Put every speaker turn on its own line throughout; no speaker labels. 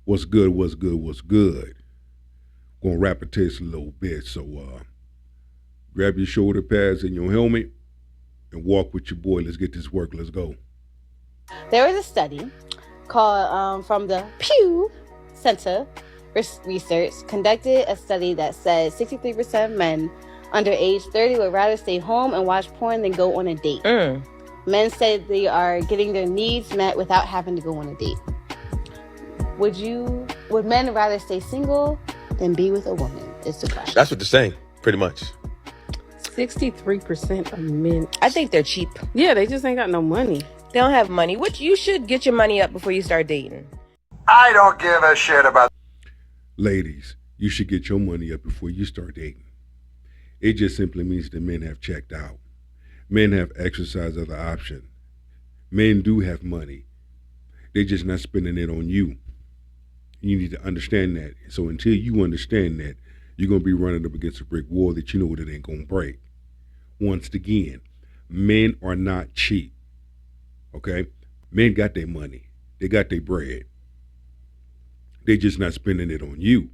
What's good, what's good, what's good? Gonna wrap it taste a little bit. So grab your shoulder pads and your helmet and walk with your boy. Let's get this work. Let's go.
There was a study called from the Pew Center Research conducted a study that said 63% of men under age 30 would rather stay home and watch porn than go on a date. Men said they are getting their needs met without having to go on a date. Would men rather stay single than be with a woman? Is the question.
That's what they're saying, pretty much.
63% of men.
I think they're cheap.
Yeah, they just ain't got no money.
They don't have money, which you should get your money up before you start dating.
I don't give a shit about.
Ladies, you should get your money up before you start dating. It just simply means that men have checked out. Men have exercised other options. Men do have money. They're just not spending it on you. You need to understand that. So until you understand that, you're going to be running up against a brick wall that you know that ain't going to break. Once again, men are not cheap. Okay? Men got their money. They got their bread. They just not spending it on you.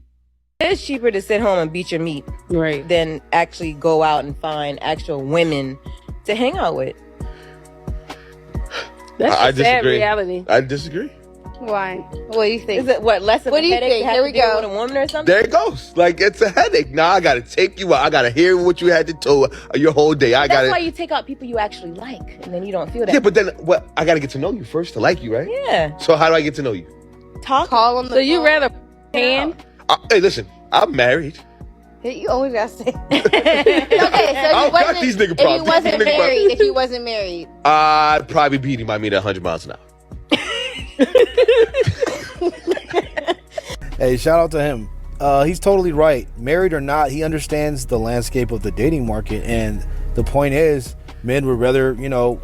It's cheaper to sit home and beat your meat,
right,
than actually go out and find actual women to hang out with.
That's a sad reality.
I disagree.
Why? What do you think?
Is it less of
what
a
do you
headache
think?
to have
Here
to
we
deal
go.
with a woman or something?
There it goes. Like, it's a headache. Now I gotta take you out. I gotta hear what you had to tell your whole day.
That's why you take out people you actually like, and then you don't feel that.
Yeah, but then I gotta get to know you first to like you, right?
Yeah.
So how do I get to know you?
Call on the
So you
phone.
rather hand?
Hey, listen, I'm married.
You always gotta say. Okay, so if you wasn't married,
I'd probably beat him by me at 100 miles an hour.
Hey, shout out to him. He's totally right. Married or not, he understands the landscape of the dating market. And the point is, men would rather,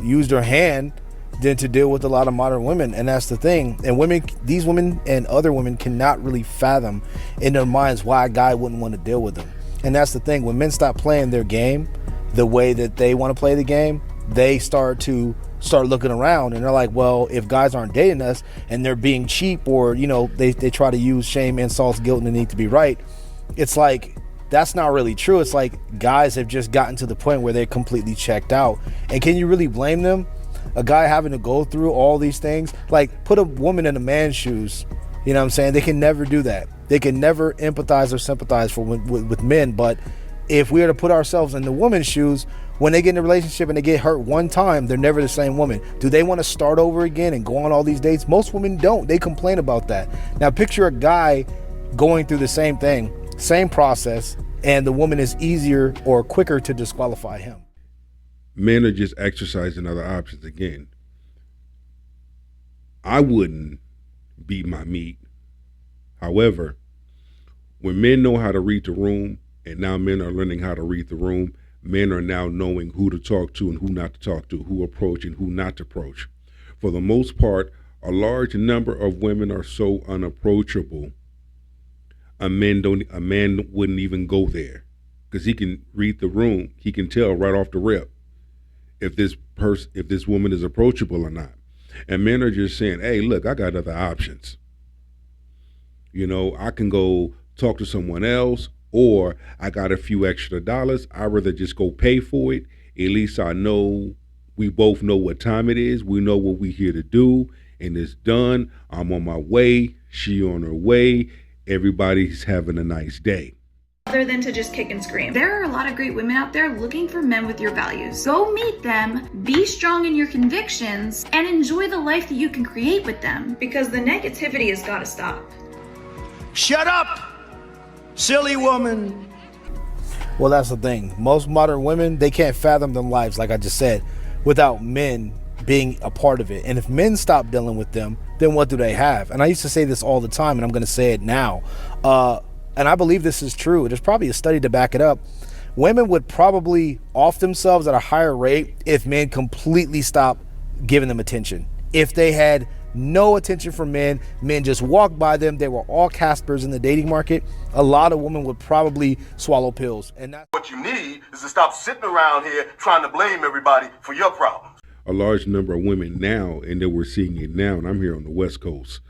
use their hand than to deal with a lot of modern women. And that's the thing. And these women and other women cannot really fathom in their minds why a guy wouldn't want to deal with them. And that's the thing. When men stop playing their game the way that they want to play the game, they start looking around and they're like, well, if guys aren't dating us and they're being cheap, or they try to use shame, insults, guilt, and the need to be right, it's like that's not really true. It's like guys have just gotten to the point where they're completely checked out. And can you really blame them? A guy having to go through all these things, like put a woman in a man's shoes, you know what I'm saying? They can never do that. They can never empathize or sympathize with men. But if we were to put ourselves in the woman's shoes, when they get in a relationship and they get hurt one time, they're never the same woman. Do they want to start over again and go on all these dates? Most women don't. They complain about that. Now picture a guy going through the same thing, same process, and the woman is easier or quicker to disqualify him.
Men are just exercising other options again. I wouldn't beat my meat. However, when men know how to read the room, and now men are learning how to read the room, men are now knowing who to talk to and who not to talk to, who approach and who not to approach. For the most part, a large number of women are so unapproachable, a man wouldn't even go there, because he can read the room. He can tell right off the rip if this woman is approachable or not. And men are just saying, hey, look, I got other options. I can go talk to someone else, or I got a few extra dollars. I'd rather just go pay for it. At least I know we both know what time it is. We know what we're here to do, and it's done. I'm on my way. She on her way. Everybody's having a nice day.
Other than to just kick and scream. There are a lot of great women out there looking for men with your values. Go meet them, be strong in your convictions, and enjoy the life that you can create with them, because the negativity has got to stop.
Shut up, silly woman.
Well, that's the thing. Most modern women, they can't fathom them lives, like I just said, without men being a part of it. And if men stop dealing with them, then what do they have? And I used to say this all the time, and I'm going to say it now. And I believe this is true. There's probably a study to back it up. Women would probably off themselves at a higher rate if men completely stopped giving them attention. If they had no attention from men just walked by them, they were all Caspers in the dating market, a lot of women would probably swallow pills. And that's
What you need is to stop sitting around here trying to blame everybody for your problems.
A large number of women now, and that we're seeing it now, and I'm here on the West Coast,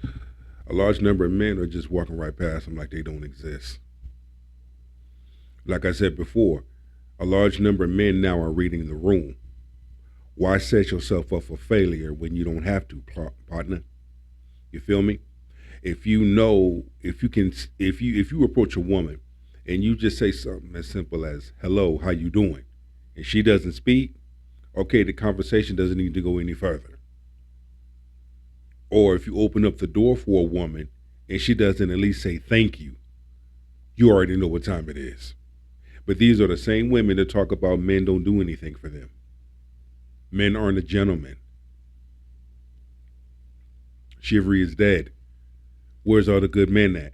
A large number of men are just walking right past them like they don't exist. Like I said before, a large number of men now are reading the room. Why set yourself up for failure when you don't have to, partner? You feel me? If you approach a woman and you just say something as simple as, hello, how you doing? And she doesn't speak, okay, the conversation doesn't need to go any further. Or if you open up the door for a woman and she doesn't at least say thank you, you already know what time it is. But these are the same women that talk about men don't do anything for them. Men aren't a gentleman. Chivalry is dead. Where's all the good men at?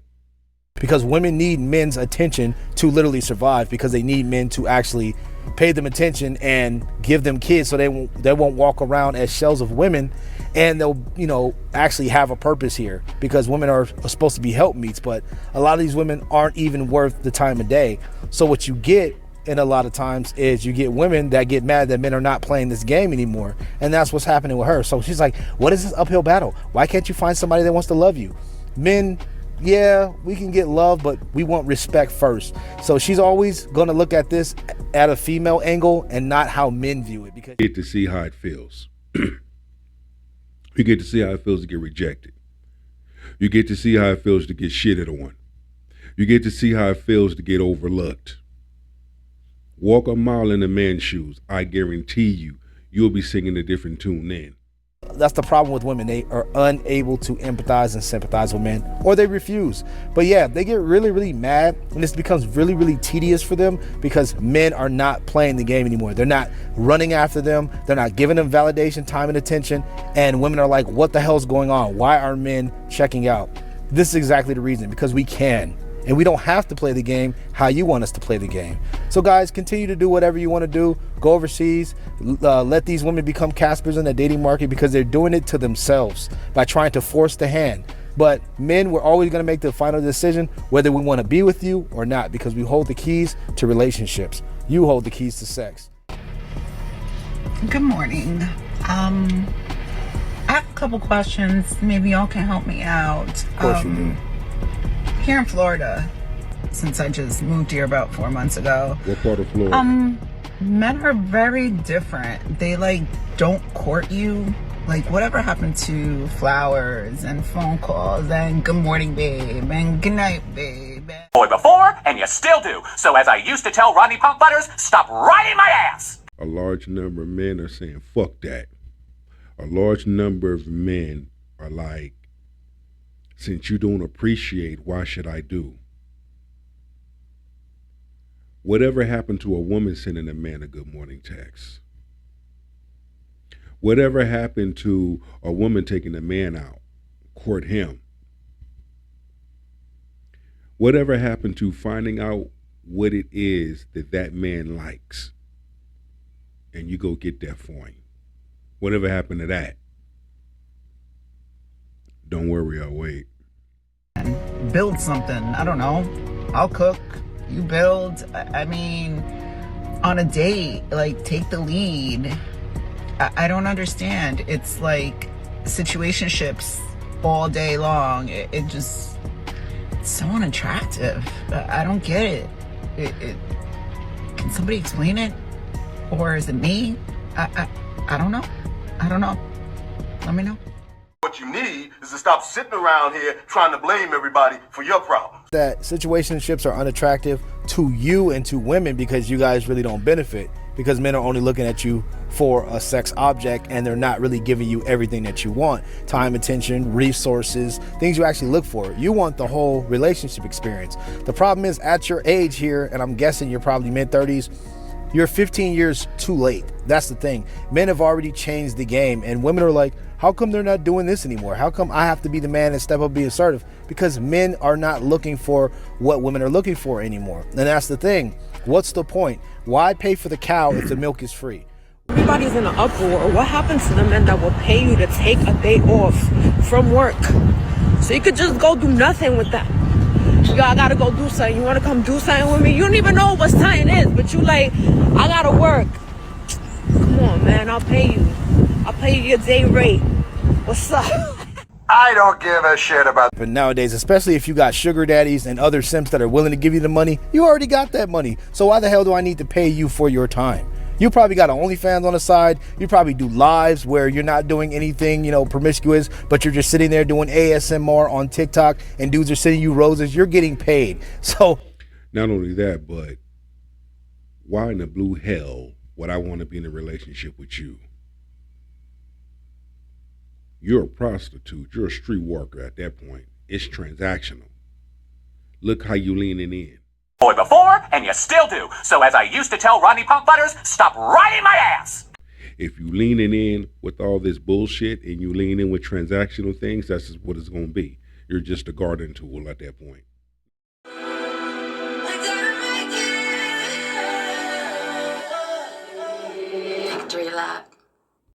Because women need men's attention to literally survive, because they need men to actually pay them attention and give them kids, so they won't walk around as shells of women, and they'll actually have a purpose here, because women are supposed to be helpmeets, but a lot of these women aren't even worth the time of day. So what you get in a lot of times is you get women that get mad that men are not playing this game anymore, and that's what's happening with her. So she's like, what is this uphill battle? Why can't you find somebody that wants to love you? Men, yeah, we can get love, but we want respect first. So she's always going to look at this at a female angle and not how men view it. Because
you get to see how it feels. You get to see how it feels to get rejected. You get to see how it feels to get shitted on. You get to see how it feels to get overlooked. Walk a mile in a man's shoes. I guarantee you'll be singing a different tune then.
That's the problem with women. They are unable to empathize and sympathize with men, or they refuse. But yeah, they get really, really mad, and this becomes really, really tedious for them because men are not playing the game anymore. They're not running after them. They're not giving them validation, time, and attention. And women are like, what the hell's going on? Why are men checking out? This is exactly the reason, because we can. And we don't have to play the game how you want us to play the game. So guys, continue to do whatever you want to do. Go overseas. Let these women become Caspers in the dating market, because they're doing it to themselves by trying to force the hand. But men, we're always going to make the final decision whether we want to be with you or not, because we hold the keys to relationships. You hold the keys to sex.
Good morning. I have a couple questions. Maybe y'all can help me out.
Of course you do.
Here in Florida, since I just moved here about 4 months ago.
What part of Florida?
Men are very different. They don't court you. Whatever happened to flowers and phone calls and good morning, babe, and good night, babe.
Boy before, and you still do. So as I used to tell Rodney Punk Butters, stop riding my ass.
A large number of men are saying, fuck that. A large number of men are like, since you don't appreciate, why should I do? Whatever happened to a woman sending a man a good morning text? Whatever happened to a woman taking a man out, court him? Whatever happened to finding out what it is that man likes, and you go get that for him? Whatever happened to that? Don't worry, I'll wait.
Build something. I don't know. I'll cook. You build. I mean, on a date, take the lead. I don't understand. It's like situationships all day long. It just, it's so unattractive. I don't get it. Can somebody explain it? Or is it me? I don't know. I don't know. Let me know.
What you need is to stop sitting around here trying to blame everybody for your problems.
That situationships are unattractive to you and to women because you guys really don't benefit, because men are only looking at you for a sex object, and they're not really giving you everything that you want: time, attention, resources, things you actually look for. You want the whole relationship experience. The problem is, at your age here, and I'm guessing you're probably mid-30s, you're 15 years too late. That's the thing. Men have already changed the game, and women are like, how come they're not doing this anymore? How come I have to be the man and step up and be assertive? Because men are not looking for what women are looking for anymore. And that's the thing. What's the point? Why pay for the cow if the milk is free?
Everybody's in an uproar. What happens to the men that will pay you to take a day off from work so you could just go do nothing with that? Yo, I gotta go do something. You wanna come do something with me? You don't even know what something is, but you like, I gotta work. Come on, man, I'll pay you. I'll pay you your day rate. What's up?
I don't give a shit about.
But nowadays, especially if you got sugar daddies and other simps that are willing to give you the money, you already got that money. So why the hell do I need to pay you for your time? You probably got an OnlyFans on the side. You probably do lives where you're not doing anything, you know, promiscuous, but you're just sitting there doing ASMR on TikTok and dudes are sending you roses. You're getting paid. So
not only that, but why in the blue hell would I want to be in a relationship with you? You're a prostitute. You're a street worker at that point. It's transactional. Look how you leaning in.
Boy before, and you still do. So as I used to tell Rodney Punk Butters, stop riding my ass.
If you leaning in with all this bullshit and you lean in with transactional things, that's just what it's going to be. You're just a garden tool at that point.
Victory lap.